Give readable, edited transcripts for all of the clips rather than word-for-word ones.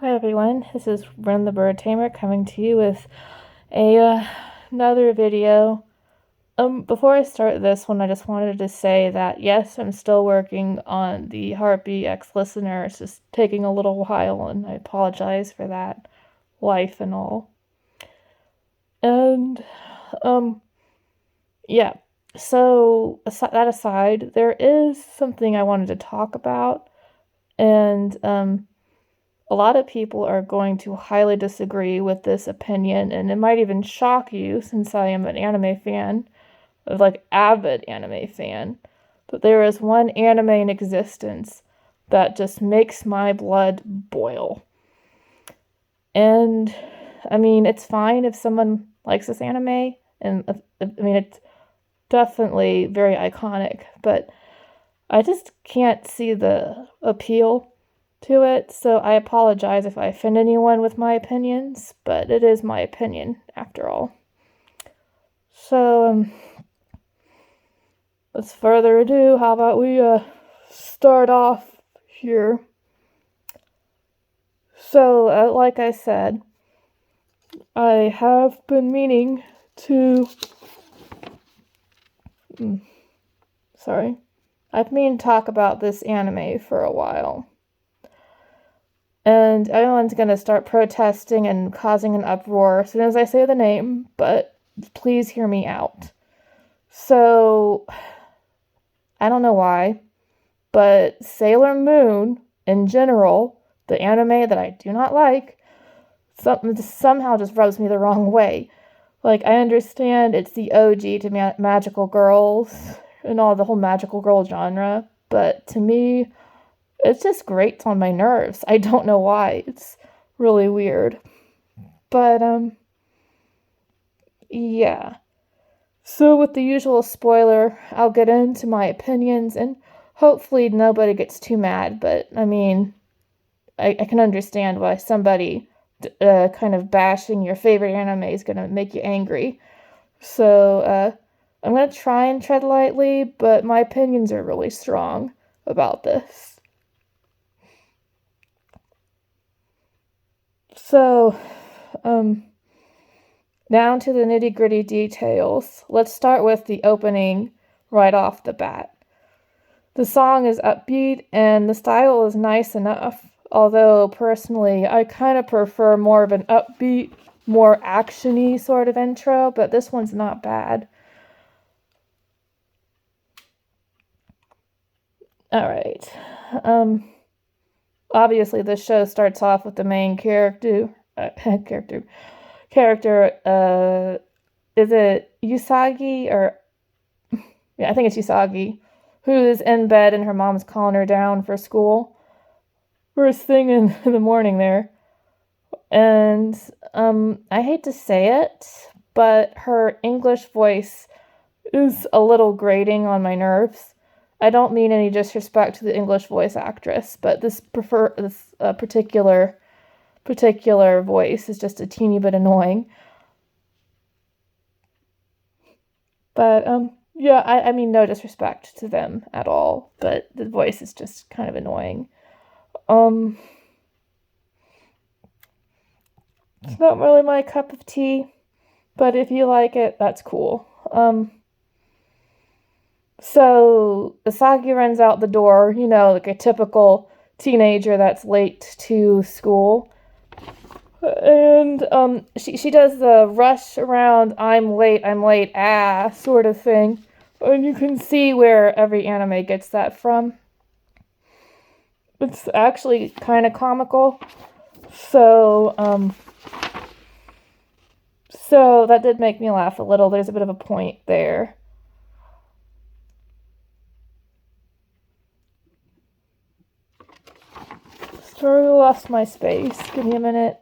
Hi everyone, this is Run the Bird Tamer coming to you with another video. Before I start this one, I just wanted to say that yes, I'm still working on the Harpy X Listener. It's just taking a little while, and I apologize for that, life and all. And yeah. So that aside, there is something I wanted to talk about, and a lot of people are going to highly disagree with this opinion, and it might even shock you since I am an anime fan, avid anime fan. But there is one anime in existence that just makes my blood boil. And I mean, it's fine if someone likes this anime, and I mean, it's definitely very iconic, but I just can't see the appeal to it, so I apologize if I offend anyone with my opinions, but it is my opinion after all. So, without further ado, how about we start off here? So, like I said, I have been meaning to. I've been to talk about this anime for a while. And everyone's gonna start protesting and causing an uproar as soon as I say the name, but please hear me out. So, I don't know why, but Sailor Moon, in general, the anime that I do not like, somehow just rubs me the wrong way. Like, I understand it's the OG to magical girls and all the whole magical girl genre, but to me, it's just grates on my nerves. I don't know why. It's really weird. But, yeah. So with the usual spoiler, I'll get into my opinions, and hopefully nobody gets too mad, but, I mean, I can understand why somebody kind of bashing your favorite anime is going to make you angry. So, I'm going to try and tread lightly, but my opinions are really strong about this. So, down to the nitty-gritty details. Let's start with the opening right off the bat. The song is upbeat and the style is nice enough, although personally I kind of prefer more of an upbeat, more action-y sort of intro, but this one's not bad. Alright. Obviously the show starts off with the main character, is it Usagi or yeah, I think it's Usagi, who is in bed and her mom's calling her down for school. First thing in the morning there. And I hate to say it, but her English voice is a little grating on my nerves. I don't mean any disrespect to the English voice actress, but this particular voice is just a teeny bit annoying. But yeah, I mean no disrespect to them at all, but the voice is just kind of annoying. It's not really my cup of tea, but if you like it, that's cool. So Usagi runs out the door, like a typical teenager that's late to school. And she does the rush around, I'm late, sort of thing. And you can see where every anime gets that from. It's actually kind of comical. So that did make me laugh a little. There's a bit of a point there. Sorry, I lost my space. Give me a minute.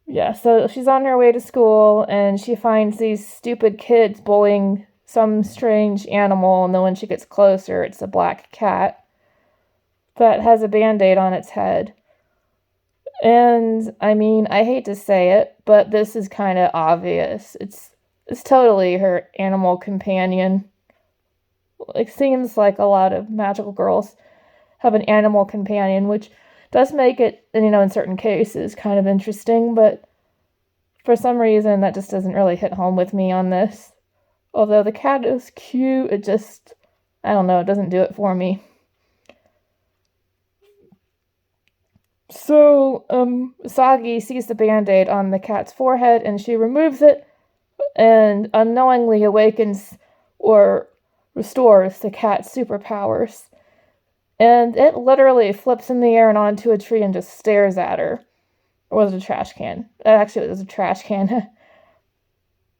Yeah, so she's on her way to school and she finds these stupid kids bullying some strange animal, and then when she gets closer, it's a black cat that has a band-aid on its head. And I mean, I hate to say it, but this is kind of obvious. It's totally her animal companion. It seems like a lot of magical girls have an animal companion, which does make it, in certain cases, kind of interesting, but for some reason that just doesn't really hit home with me on this. Although the cat is cute, it just, I don't know, it doesn't do it for me. So, Sagi sees the band-aid on the cat's forehead, and she removes it, and unknowingly awakens or restores the cat's superpowers. And it literally flips in the air and onto a tree and just stares at her. Or was it a trash can? Actually, it was a trash can.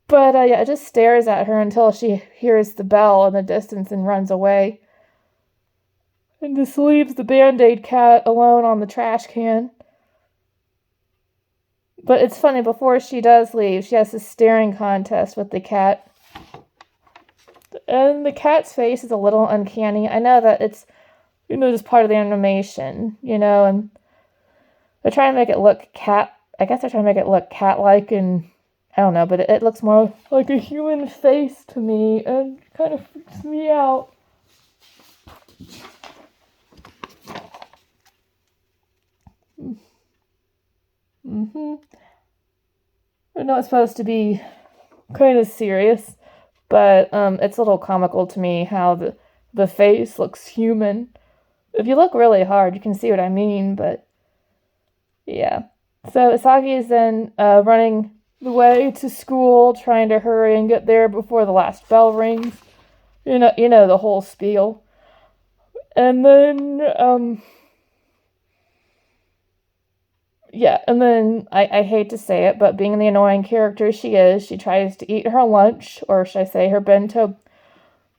But yeah, it just stares at her until she hears the bell in the distance and runs away. And just leaves the Band-Aid cat alone on the trash can. But it's funny, before she does leave, she has this staring contest with the cat. And the cat's face is a little uncanny. I know that it's, just part of the animation, and they're trying to make it look I guess they're trying to make it look cat-like, and I don't know, but it looks more like a human face to me, and kind of freaks me out. I know it's supposed to be kind of serious, but it's a little comical to me how the face looks human. If you look really hard, you can see what I mean, but yeah. So Isagi is then running the way to school, trying to hurry and get there before the last bell rings. You know the whole spiel. And then, and then I hate to say it, but being the annoying character she is, she tries to eat her lunch, or should I say her bento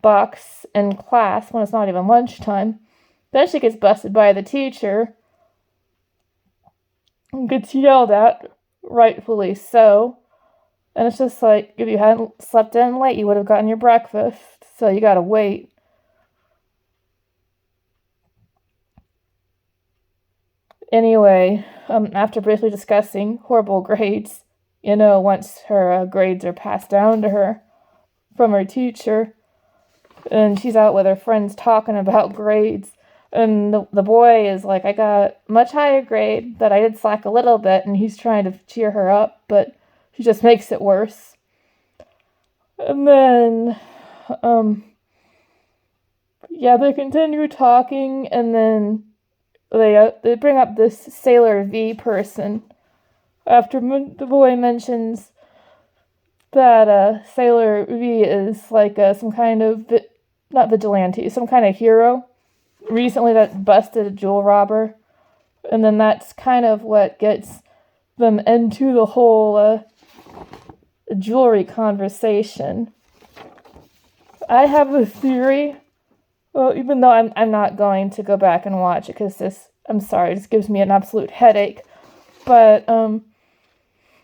box, in class when it's not even lunchtime. Then she gets busted by the teacher and gets yelled at, rightfully so. And it's just like, if you hadn't slept in late, you would have gotten your breakfast, so you gotta wait. Anyway, after briefly discussing horrible grades, once her grades are passed down to her from her teacher, and she's out with her friends talking about grades, and the boy is like, I got much higher grade, but I did slack a little bit, and he's trying to cheer her up, but she just makes it worse. And then, they continue talking, and then they bring up this Sailor V person after the boy mentions that Sailor V is like some kind of, not vigilante, some kind of hero recently that busted a jewel robber. And then that's kind of what gets them into the whole jewelry conversation. I have a theory. Well, even though I'm not going to go back and watch it, because this gives me an absolute headache. But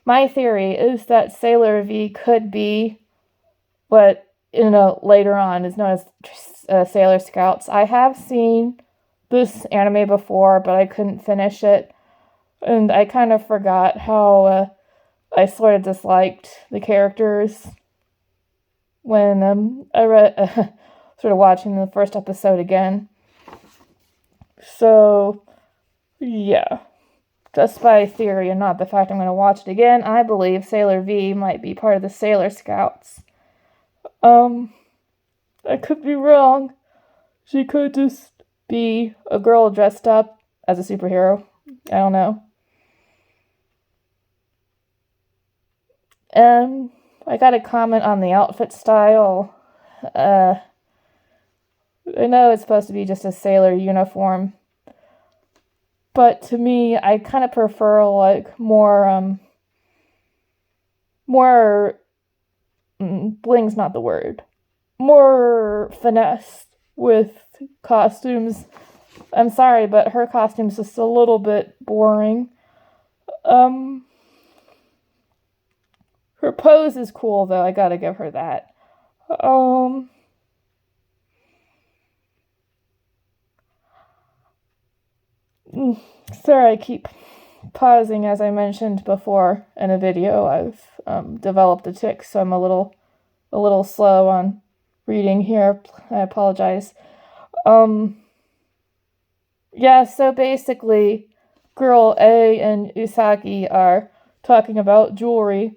my theory is that Sailor V could be what, later on is known as Sailor Scouts. I have seen this anime before, but I couldn't finish it. And I kind of forgot how I sort of disliked the characters when I read... sort of watching the first episode again. So, yeah. Just by theory and not the fact I'm going to watch it again, I believe Sailor V might be part of the Sailor Scouts. I could be wrong. She could just be a girl dressed up as a superhero. I don't know. And I got a comment on the outfit style. I know it's supposed to be just a sailor uniform, but to me, I kind of prefer like more bling's not the word, more finesse with costumes. I'm sorry, but her costume's just a little bit boring. Her pose is cool though, I gotta give her that. Sorry, I keep pausing. As I mentioned before in a video, I've developed a tic, so I'm a little slow on reading here. I apologize. Yeah, so basically, girl A and Usagi are talking about jewelry.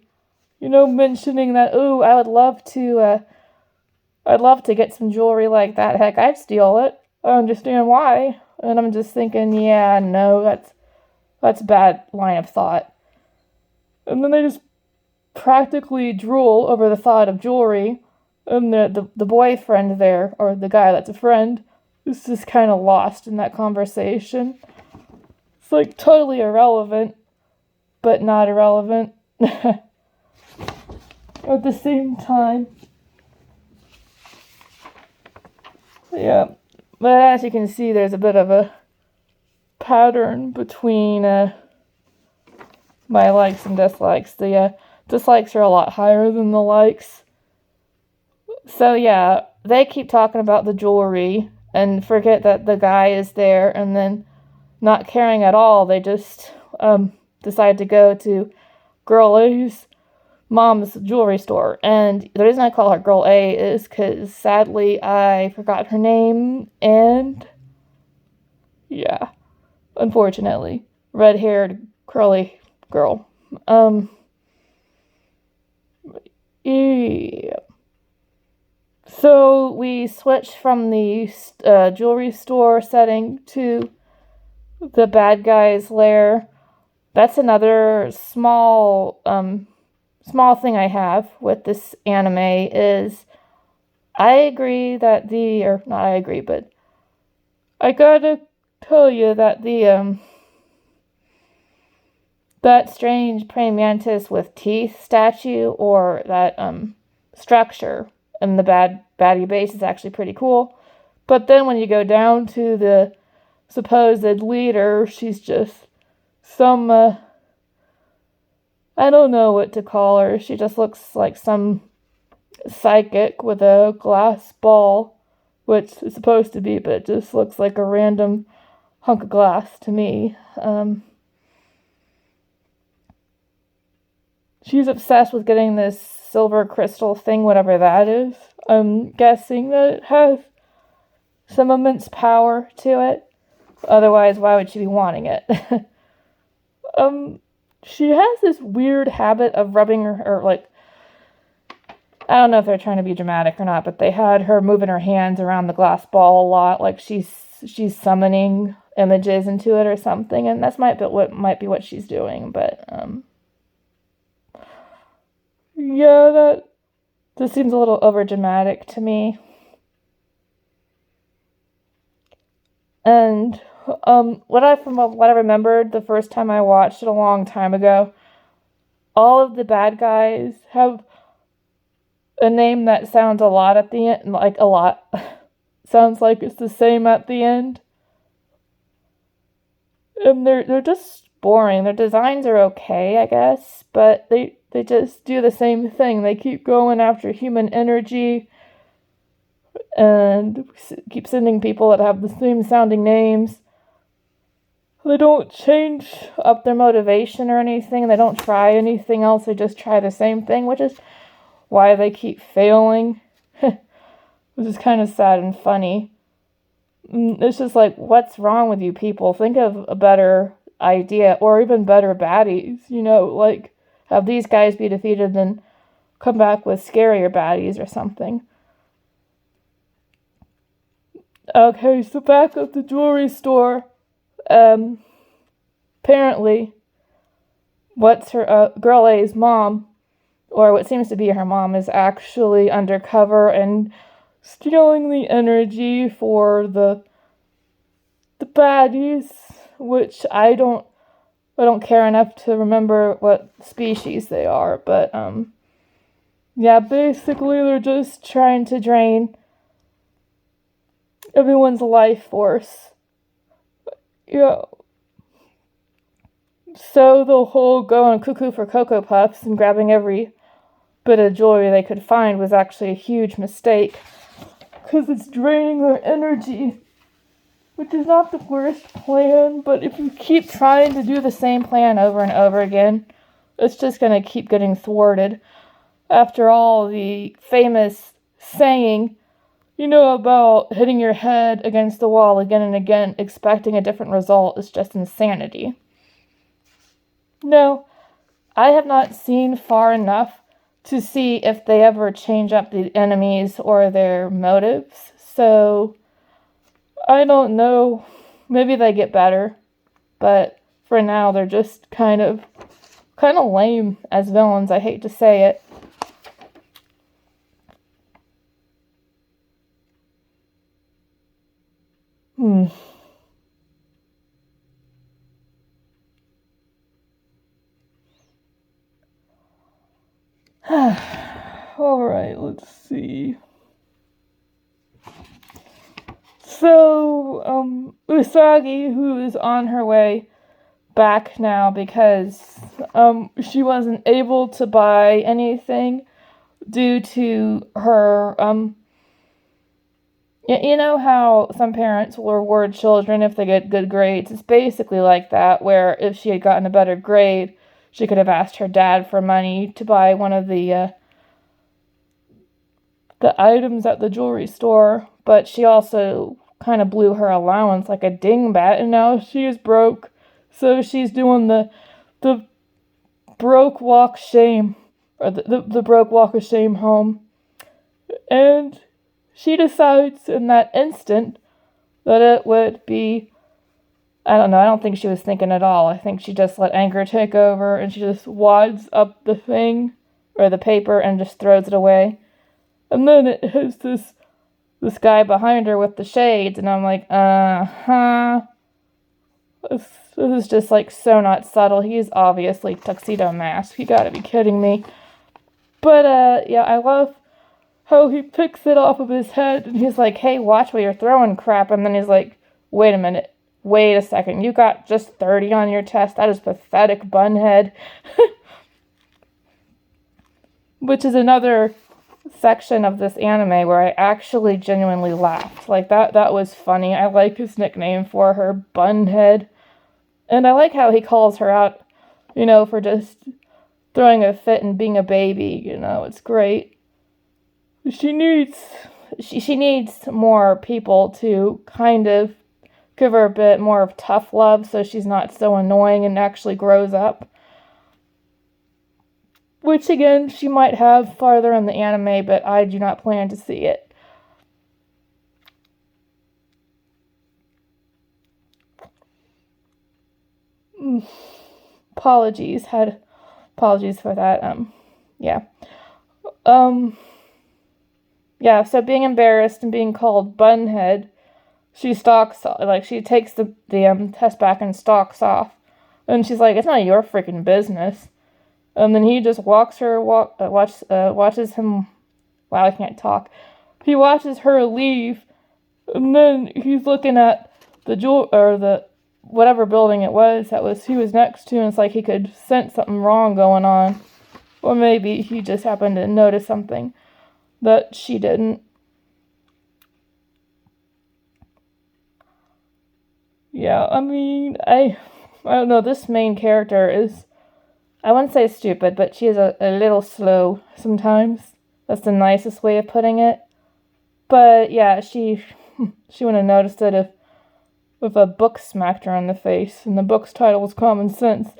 Mentioning that, ooh, I'd love to get some jewelry like that. Heck, I'd steal it. I understand why. And I'm just thinking, yeah, no, that's a bad line of thought. And then they just practically drool over the thought of jewelry. And the boyfriend there, or the guy that's a friend, is just kind of lost in that conversation. It's like totally irrelevant, but not irrelevant at the same time. Yeah, but as you can see, there's a bit of a pattern between my likes and dislikes. The dislikes are a lot higher than the likes. So yeah, they keep talking about the jewelry and forget that the guy is there, and then not caring at all, they just decide to go to Girl A's mom's jewelry store. And the reason I call her Girl A is because sadly I forgot her name, and yeah, unfortunately, red-haired curly girl. Yeah. So we switch from the jewelry store setting to the bad guy's lair. That's another small thing I have with this anime is I agree that not I agree, but I gotta tell you that that strange praying mantis with teeth statue, or that structure in the baddie base, is actually pretty cool. But then when you go down to the supposed leader, she's just some I don't know what to call her. She just looks like some psychic with a glass ball, which is supposed to be, but it just looks like a random hunk of glass to me. She's obsessed with getting this silver crystal thing, whatever that is. I'm guessing that it has some immense power to it. Otherwise, why would she be wanting it? She has this weird habit of rubbing her, like, I don't know if they're trying to be dramatic or not, but they had her moving her hands around the glass ball a lot, like she's summoning images into it or something, and that's might be what she's doing, but yeah, that just seems a little over dramatic to me. And what I remembered the first time I watched it a long time ago, all of the bad guys have a name that sounds a lot at the end, like a lot. Sounds like it's the same at the end. And they're just boring. Their designs are okay, I guess, but they just do the same thing. They keep going after human energy and keep sending people that have the same sounding names. They don't change up their motivation or anything. They don't try anything else. They just try the same thing, which is why they keep failing. Which is kind of sad and funny. It's just like, what's wrong with you people? Think of a better idea, or even better baddies. Like, have these guys be defeated, then come back with scarier baddies or something. Okay, so back at the jewelry store. Apparently, what's her Girl A's mom, or what seems to be her mom, is actually undercover and stealing the energy for the baddies, which I don't care enough to remember what species they are, but yeah, basically they're just trying to drain everyone's life force. Yeah. So the whole going cuckoo for Cocoa Puffs and grabbing every bit of jewelry they could find was actually a huge mistake, because it's draining their energy, which is not the worst plan, but if you keep trying to do the same plan over and over again, it's just going to keep getting thwarted. After all, the famous saying, about hitting your head against the wall again and again, expecting a different result is just insanity. No, I have not seen far enough to see if they ever change up the enemies or their motives, so I don't know. Maybe they get better, but for now they're just kind of lame as villains. I hate to say it. Alright, let's see. So, Usagi, who is on her way back now because, she wasn't able to buy anything due to her, you know how some parents will reward children if they get good grades? It's basically like that, where if she had gotten a better grade, she could have asked her dad for money to buy one of the items at the jewelry store, but she also kind of blew her allowance like a dingbat, and now she is broke. So she's doing the broke walk shame, or the broke walk of shame home. And she decides in that instant that it would be, I don't know, I don't think she was thinking at all. I think she just let anger take over, and she just wads up the thing, or the paper, and just throws it away. And then it has this guy behind her with the shades, and I'm like, This is just like so not subtle. He's obviously Tuxedo Mask. You gotta be kidding me. But yeah, I love how he picks it off of his head, and he's like, hey, watch where you're throwing crap. And then he's like, wait a minute. Wait a second. You got just 30 on your test? That is pathetic, bunhead. Which is another section of this anime where I actually genuinely laughed. Like, that was funny. I like his nickname for her, Bunhead. And I like how he calls her out, for just throwing a fit and being a baby, it's great. She needs more people to kind of give her a bit more of tough love so she's not so annoying and actually grows up. Which, again, she might have farther in the anime, but I do not plan to see it. Apologies for that. Yeah. Yeah, so being embarrassed and being called Bunhead, she takes the test back and stalks off. And she's like, it's not your freaking business. And then he just watches him. Wow, I can't talk. He watches her leave, and then he's looking at the whatever building it was he was next to, and it's like he could sense something wrong going on, or maybe he just happened to notice something that she didn't. Yeah, I mean, I don't know. This main character is, I wouldn't say stupid, but she is a little slow sometimes. That's the nicest way of putting it. But yeah, she wouldn't have noticed it if a book smacked her in the face, and the book's title was Common Sense.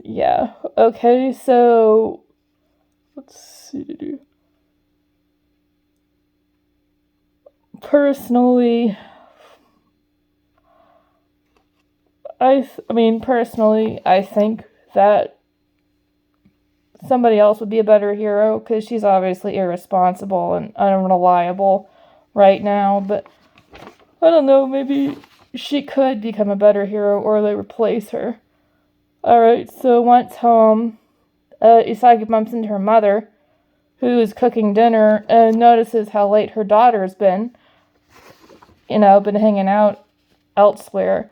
Yeah, okay, so let's see. Personally, I think that somebody else would be a better hero, because she's obviously irresponsible and unreliable right now, but I don't know, maybe she could become a better hero, or they replace her. Alright, so once home, Usagi bumps into her mother, who is cooking dinner, and notices how late her daughter's been hanging out elsewhere.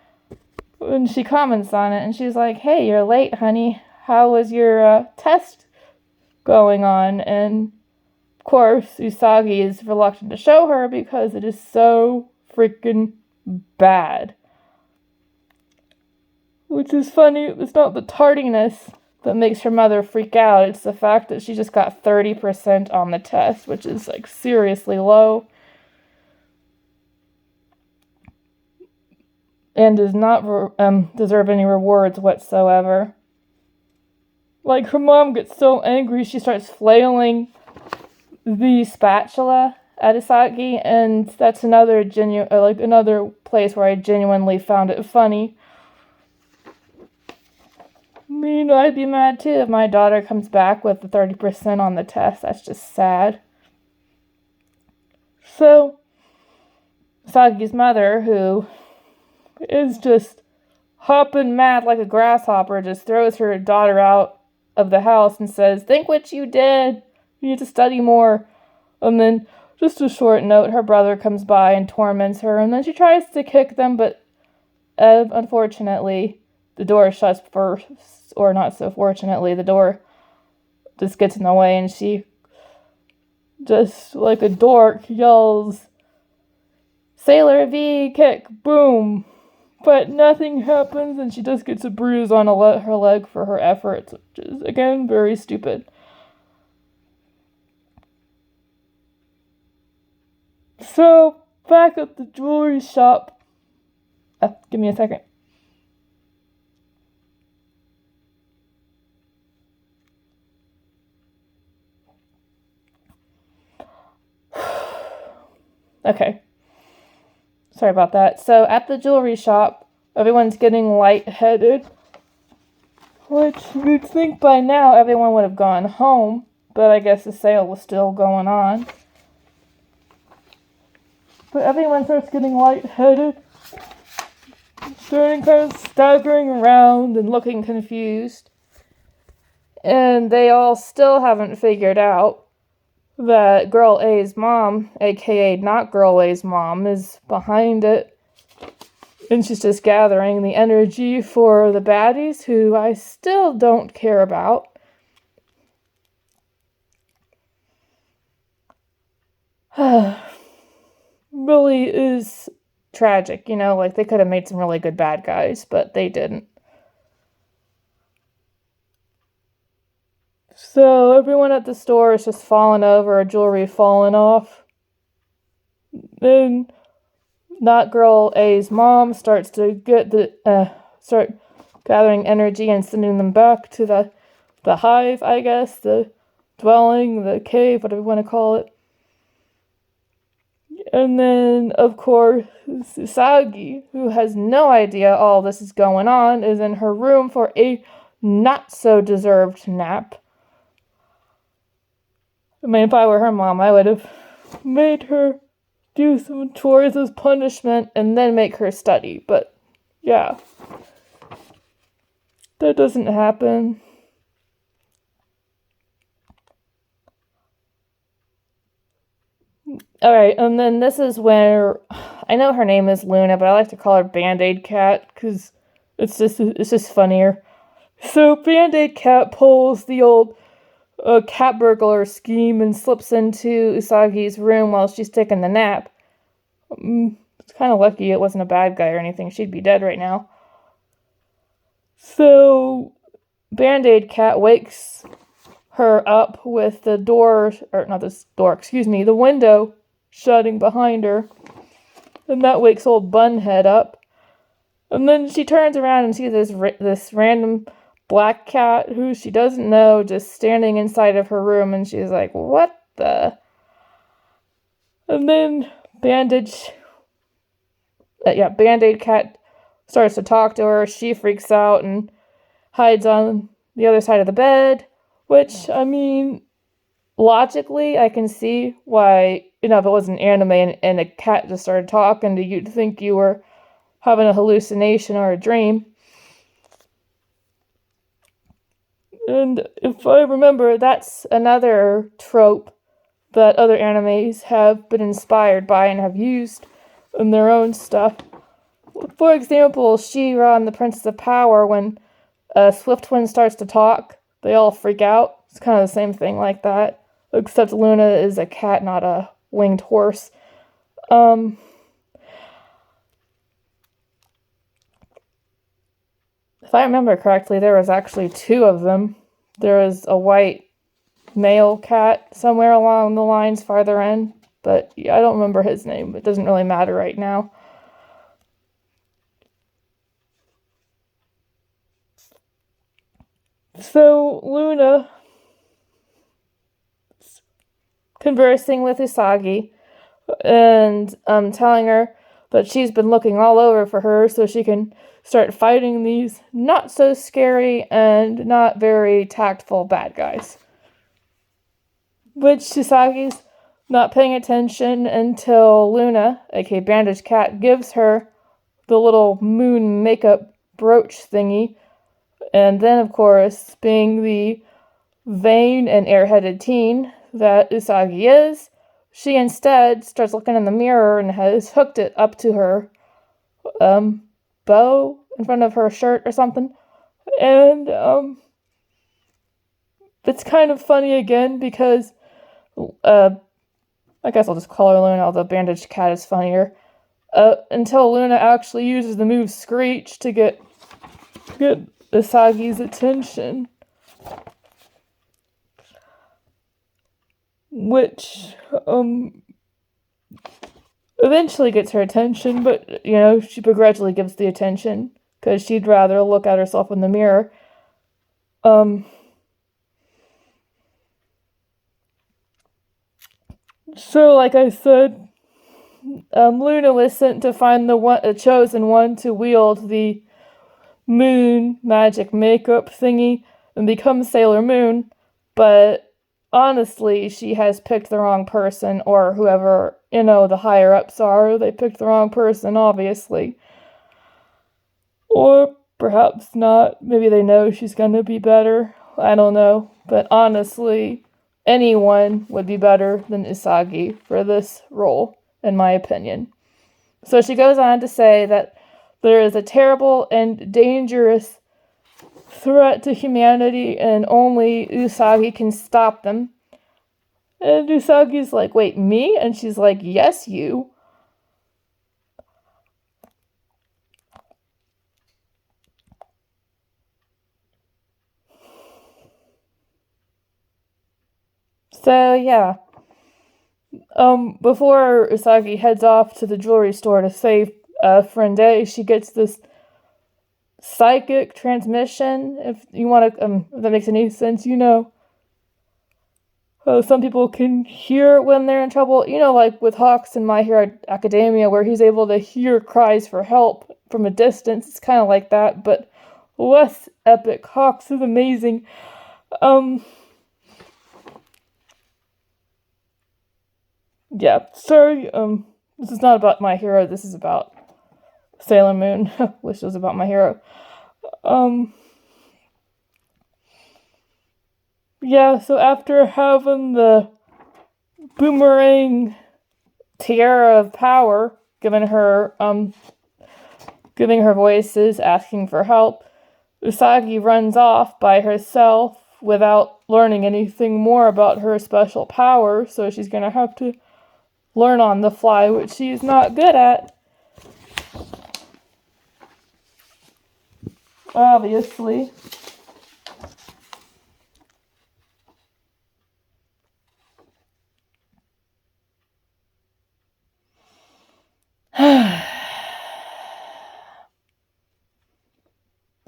And she comments on it, and she's like, hey, you're late, honey. How was your test going on? And, of course, Usagi is reluctant to show her because it is so freaking bad. Which is funny. It's not the tardiness that makes her mother freak out. It's the fact that she just got 30% on the test, which is like seriously low. And does not deserve any rewards whatsoever. Like, her mom gets so angry, she starts flailing the spatula at Usagi, and that's another another place where I genuinely found it funny. I mean, I'd be mad too if my daughter comes back with the 30% on the test. That's just sad. So, Usagi's mother, who is just hopping mad like a grasshopper, just throws her daughter out of the house and says, "Think what you did. You need to study more." And then, just a short note, her brother comes by and torments her, and then she tries to kick them, but unfortunately, the door shuts first, or not so fortunately, the door just gets in the way, and she, just like a dork, yells, "Sailor V, kick, boom!" But nothing happens, and she just gets a bruise on her leg for her efforts, which is, again, very stupid. So, back at the jewelry shop. Give me a second. Okay. Sorry about that. So, at the jewelry shop, everyone's getting lightheaded, which you'd think by now everyone would have gone home, but I guess the sale was still going on. But everyone starts getting lightheaded, starting kind of staggering around and looking confused. And they all still haven't figured out that Girl A's mom, aka not Girl A's mom, is behind it. And she's just gathering the energy for the baddies, who I still don't care about. Really is tragic, like they could have made some really good bad guys, but they didn't. So everyone at the store is just falling over, jewelry falling off. Then not Girl A's mom starts to start gathering energy and sending them back to the hive, I guess, the dwelling, the cave, whatever you want to call it. And then, of course, Usagi, who has no idea all this is going on, is in her room for a not-so-deserved nap. I mean, if I were her mom, I would have made her do some chores as punishment and then make her study. But, yeah. That doesn't happen. Alright, and then this is where, I know her name is Luna, but I like to call her Band-Aid Cat, because it's just funnier. So Band-Aid Cat pulls the old cat burglar scheme and slips into Usagi's room while she's taking the nap. It's kind of lucky it wasn't a bad guy or anything. She'd be dead right now. So Band-Aid Cat wakes her up with the window shutting behind her. And that wakes old Bunhead up. And then she turns around and sees this random black cat who she doesn't know just standing inside of her room, and she's like, "What the?" And then Band-Aid Cat starts to talk to her. She freaks out and hides on the other side of the bed, which, I mean, logically, I can see why, if it was an anime and a cat just started talking to you, you'd think you were having a hallucination or a dream. And if I remember, that's another trope that other animes have been inspired by and have used in their own stuff. For example, She-Ra and the Princess of Power, when Swiftwind starts to talk, they all freak out. It's kind of the same thing like that, except Luna is a cat, not a winged horse. If I remember correctly, there was actually two of them. There was a white male cat somewhere along the lines farther in, but yeah, I don't remember his name. It doesn't really matter right now. So Luna conversing with Usagi and telling her that she's been looking all over for her so she can start fighting these not so scary and not very tactful bad guys. Which Usagi's not paying attention until Luna, aka Bandage Cat, gives her the little moon makeup brooch thingy. And then, of course, being the vain and airheaded teen that Usagi is, she instead starts looking in the mirror and has hooked it up to her bow in front of her shirt or something. And it's kind of funny again because I guess I'll just call her Luna, although Bandaged Cat is funnier. Until Luna actually uses the move Screech to get Usagi's attention. Which, eventually gets her attention, but, she begrudgingly gives the attention, because she'd rather look at herself in the mirror. So, like I said, Luna was sent to find the chosen one to wield the moon magic makeup thingy and become Sailor Moon, but honestly, she has picked the wrong person, or whoever, the higher-ups are. They picked the wrong person, obviously. Or perhaps not. Maybe they know she's gonna be better. I don't know. But honestly, anyone would be better than Usagi for this role, in my opinion. So she goes on to say that there is a terrible and dangerous threat to humanity, and only Usagi can stop them. And Usagi's like, wait, me? And she's like, yes, you. So, yeah. Before Usagi heads off to the jewelry store to save friend A, she gets this psychic transmission, if you want to, if that makes any sense, some people can hear when they're in trouble, like with Hawks in My Hero Academia, where he's able to hear cries for help from a distance. It's kind of like that, but less epic. Hawks is amazing. Yeah, sorry, this is not about My Hero, this is about Sailor Moon, which was about My Hero. Yeah, so after having the boomerang tiara of power giving her voices, asking for help, Usagi runs off by herself without learning anything more about her special power, so she's gonna have to learn on the fly, which she's not good at. Obviously.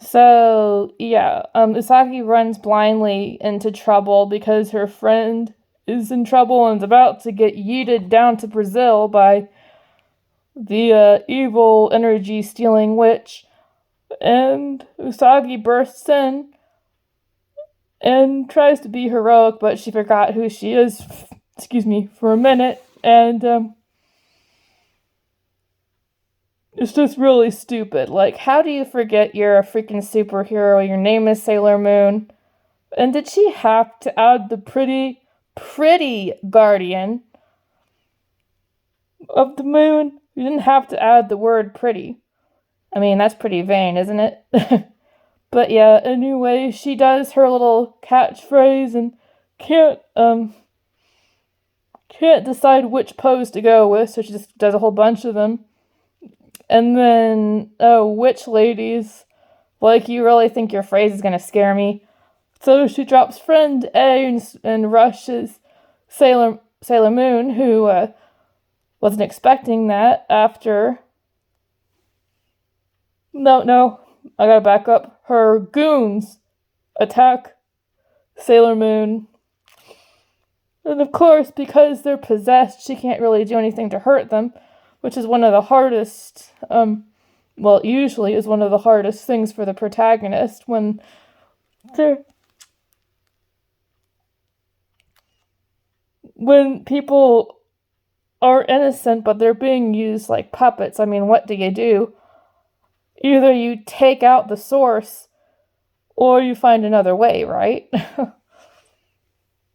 So, yeah, Usagi runs blindly into trouble because her friend is in trouble and is about to get yeeted down to Brazil by the evil energy-stealing witch. And Usagi bursts in and tries to be heroic, but she forgot who she is, for a minute, and it's just really stupid. Like, how do you forget you're a freaking superhero? Your name is Sailor Moon. And did she have to add the pretty guardian of the moon? You didn't have to add the word pretty. I mean, that's pretty vain, isn't it? But yeah, anyway, she does her little catchphrase and can't decide which pose to go with, so she just does a whole bunch of them. And then, witch ladies Like, you really think your phrase is gonna scare me? So she drops friend A and rushes Sailor Moon, who wasn't expecting that after. No, I gotta back up. Her goons attack Sailor Moon. And of course, because they're possessed, she can't really do anything to hurt them, which is one of the hardest, usually is one of the hardest things for the protagonist when people are innocent but they're being used like puppets. I mean, what do? Either you take out the source or you find another way, right?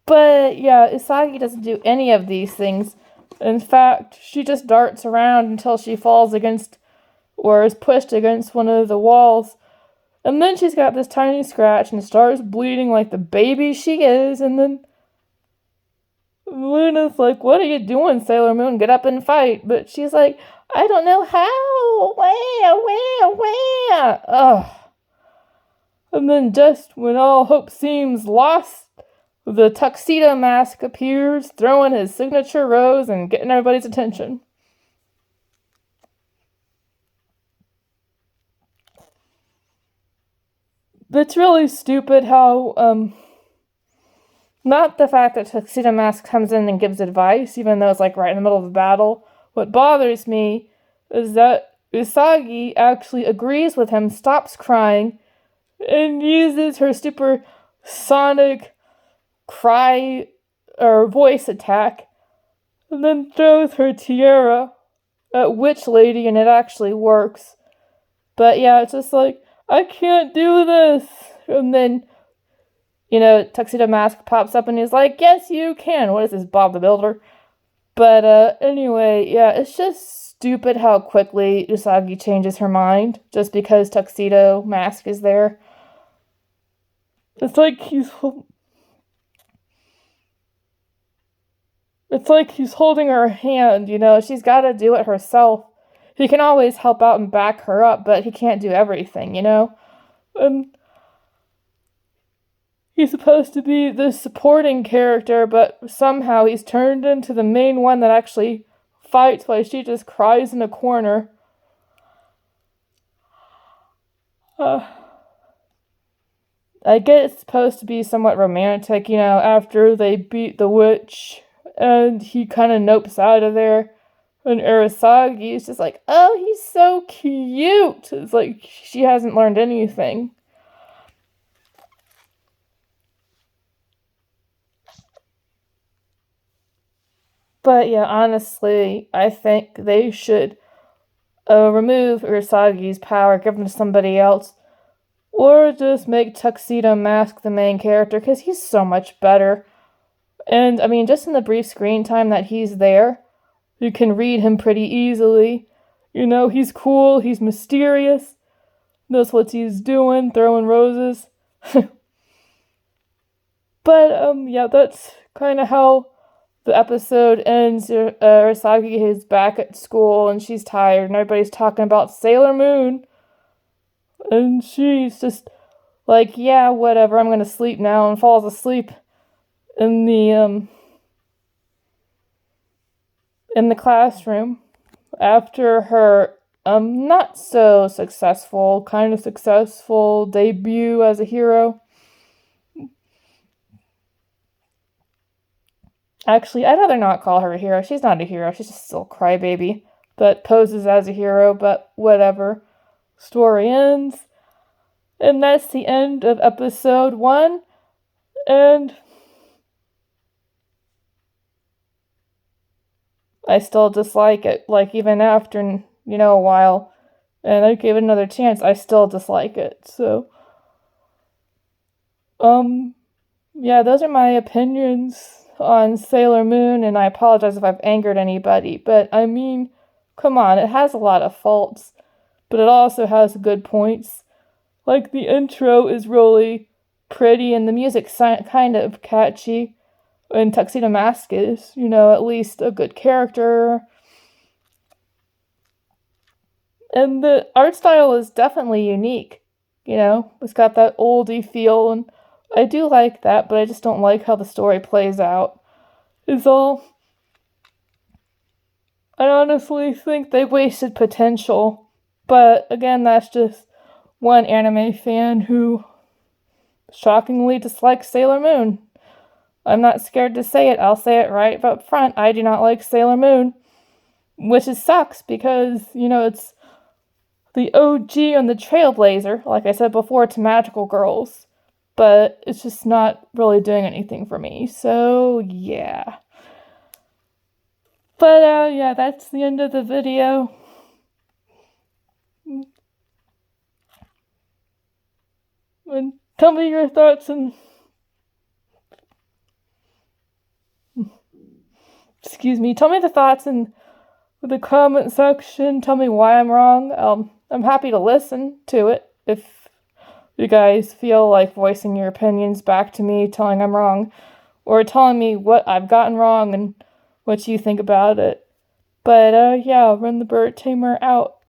But yeah, Usagi doesn't do any of these things. In fact, she just darts around until she falls against or is pushed against one of the walls. And then she's got this tiny scratch and starts bleeding like the baby she is. And then Luna's like, "What are you doing, Sailor Moon? Get up and fight." But she's like, "I don't know how. Where? Ugh." And then just when all hope seems lost, the Tuxedo Mask appears, throwing his signature rose and getting everybody's attention. It's really stupid how, not the fact that Tuxedo Mask comes in and gives advice, even though it's like right in the middle of the battle. What bothers me is that Usagi actually agrees with him, stops crying, and uses her supersonic cry or voice attack, and then throws her tiara at Witch Lady, and it actually works. But yeah, it's just like, I can't do this. And then, Tuxedo Mask pops up and he's like, "Yes, you can." What is this, Bob the Builder? But anyway, yeah, it's just stupid how quickly Usagi changes her mind just because Tuxedo Mask is there. It's like he's holding her hand, she's got to do it herself. He can always help out and back her up, but he can't do everything, And he's supposed to be the supporting character, but somehow he's turned into the main one that actually fights while she just cries in a corner. I get it's supposed to be somewhat romantic, after they beat the witch, and he kind of nopes out of there. And Arasagi is just like, "Oh, he's so cute." It's like she hasn't learned anything. But yeah, honestly, I think they should remove Urasagi's power, give him to somebody else, or just make Tuxedo Mask the main character, because he's so much better. And, I mean, just in the brief screen time that he's there, you can read him pretty easily. He's cool, he's mysterious, knows what he's doing, throwing roses. But, yeah, that's kind of how the episode ends. Arasagi is back at school and she's tired and everybody's talking about Sailor Moon. And she's just like, "Yeah, whatever, I'm gonna sleep now," and falls asleep in the classroom after her not so successful, kind of successful debut as a hero. Actually, I'd rather not call her a hero. She's not a hero. She's just still a crybaby that poses as a hero, but whatever. Story ends. And that's the end of episode 1. And I still dislike it. Like, even after, a while, and I gave it another chance, I still dislike it. So, yeah, those are my opinions on Sailor Moon, and I apologize if I've angered anybody, but I mean, come on, it has a lot of faults, but it also has good points. Like, the intro is really pretty, and the music's kind of catchy, and Tuxedo Mask is, at least a good character. And the art style is definitely unique. It's got that oldie feel, and I do like that, but I just don't like how the story plays out, is all. I honestly think they wasted potential, but again, that's just one anime fan who shockingly dislikes Sailor Moon. I'm not scared to say it, I'll say it right up front. I do not like Sailor Moon, which sucks because, it's the OG and the Trailblazer, like I said before, to Magical Girls, but it's just not really doing anything for me, so yeah. But yeah, that's the end of the video. And tell me your thoughts and tell me the thoughts in the comment section. Tell me why I'm wrong. I'm happy to listen to it if you guys feel like voicing your opinions back to me, telling I'm wrong, or telling me what I've gotten wrong and what you think about it. But yeah, Ren the Bird Tamer out.